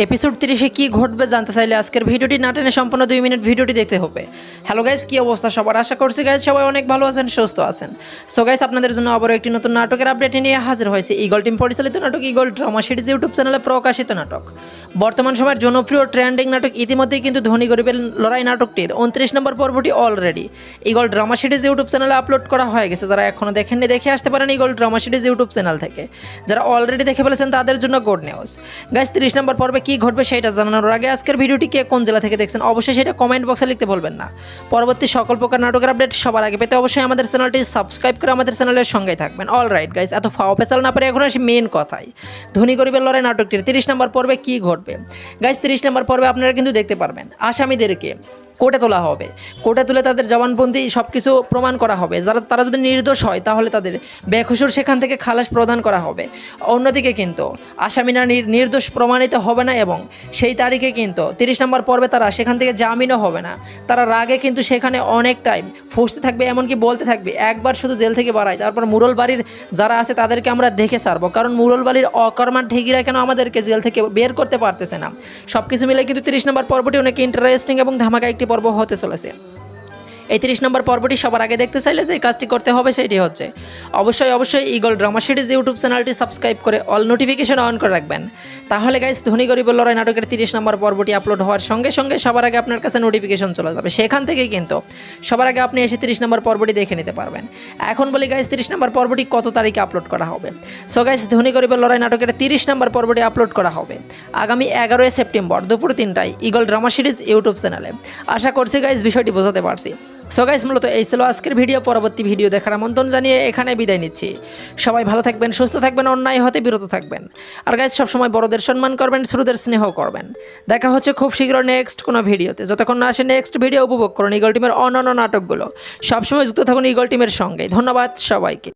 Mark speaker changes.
Speaker 1: Episode 30 কি ঘটবে জানতে চাইলে আজকের ভিডিওটি না টেনে সম্পূর্ণ 2 মিনিট ভিডিওটি দেখতে হবে। হ্যালো গাইস, কি অবস্থা সবার? আশা করছি গাইস সবাই অনেক ভালো আছেন, সুস্থ আছেন। সো গাইস, আপনাদের জন্য আবারও একটি নতুন নাটকের আপডেট নিয়ে হাজির হয়েছে। ইগল টিম পরিচালিত নাটক ইগল ড্রামা সিরিজ ইউটিউব চ্যানেলে প্রকাশিত নাটক। বর্তমান সময়ের জনপ্রিয় ট্রেন্ডিং নাটক ইতিমধ্যেই কিন্তু ধনী গরিবের লড়াই নাটকটির 29 নম্বর পর্বটি already eagle drama series YouTube চ্যানেলে আপলোড করা হয়ে গেছে। যারা এখনও দেখেননি দেখে আসতে পারেন eagle drama series YouTube channel থেকে। যারা অলরেডি দেখে ফেলেছেন তাদের জন্য গুড নিউজ। গাইস, 30 নম্বর পর্বে কি ঘটবে সেটা জানানোর আগে আজকের ভিডিওটি কে কোন জেলা থেকে দেখছেন অবশ্যই সেটা কমেন্ট বক্সে লিখতে ভুলবেন না। পরবর্তী সকল প্রকার নাটকের আপডেট সবার আগে পেতে অবশ্যই আমাদের চ্যানেলটি সাবস্ক্রাইব করে আমাদের চ্যানেলের সঙ্গেই থাকবেন। অলরাইট গাইস, এত ফাও পেছাল না পারে এখন আসি মেন কথায়। ধনী গরিবের লড়াই নাটকটির 30 নম্বর পর্বে কি ঘটবে। গাইস, 30 নম্বর পর্বে আপনারা কিন্তু দেখতে পারবেন আসামিদেরকে কোর্টে তোলা হবে। কোর্টে তুলে তাদের জবানবন্দি সব কিছু প্রমাণ করা হবে। তারা যদি নির্দোষ হয় তাহলে তাদের বেকসুর সেখান থেকে খালাস প্রদান করা হবে। অন্যদিকে কিন্তু আসামিরা নির্দোষ প্রমাণিত হবে না এবং সেই তারিখে কিন্তু 30 নম্বর পর্বে তারা সেখান থেকে জামিনও হবে না। তারা রাগে কিন্তু সেখানে অনেক টাইম ফুসতে থাকবে, এমনকি বলতে থাকবে একবার শুধু জেল থেকে বাড়াই, তারপর মুরল বাড়ির যারা আছে তাদেরকে আমরা দেখে ছাড়বো, কারণ মুরল বাড়ির অকর্মার ঢেকিরা কেন আমাদেরকে জেল থেকে বের করতে পারতেছে না। সব কিছু মিলে কিন্তু 30 নম্বর পর্বটি অনেক ইন্টারেস্টিং এবং ধামাকা একটি পর্ব হতে চলেছে। এই 30 নম্বর পর্বটি সবার আগে দেখতে চাইলে যে কাজটি করতে হবে সেটি হচ্ছে অবশ্যই ইগল ড্রামা সিরিজ ইউটিউব চ্যানেলটি সাবস্ক্রাইব করে অল নোটিফিকেশন অন করে রাখবেন। তাহলে গাইস, ধনী গরিবের লড়াই নাটকের 30 নম্বর পর্বটি আপলোড হওয়ার সঙ্গে সঙ্গে সবার আগে আপনার কাছে নোটিফিকেশন চলে যাবে। সেখান থেকেই কিন্তু সবার আগে আপনি এসে 30 নম্বর পর্বটি দেখে নিতে পারবেন। এখন বলি গাইস, 30 নম্বর পর্বটি কত তারিখে আপলোড করা হবে। সো গাইস, ধনী গরিবের লড়াই নাটকের 30 নম্বর পর্বটি আপলোড করা হবে আগামী 11 সেপ্টেম্বর দুপুর 3টায় ইগল ড্রামা সিরিজ ইউটিউব চ্যানেলে। আশা করছি গাইস বিষয়টি বোঝাতে পারছি। সো গাইস, মূলত এই ছিল আজকের ভিডিও। পরবর্তী ভিডিও দেখার আমন্ত্রণ জানিয়ে এখানে বিদায় নিচ্ছি। সবাই ভালো থাকবেন, সুস্থ থাকবেন, অন্যায় হতে বিরত থাকবেন। আর গাইস, সবসময় বড়দের সম্মান করবেন, ছোটদের স্নেহ করবেন। দেখা হচ্ছে খুব শীঘ্র নেক্সট কোনো ভিডিওতে। যতক্ষণ না আসে নেক্সট ভিডিও উপভোগ করুন ইগল টিমের অন্যান্য নাটকগুলো। সবসময় যুক্ত থাকুন ইগল টিমের সঙ্গে। ধন্যবাদ সবাইকে।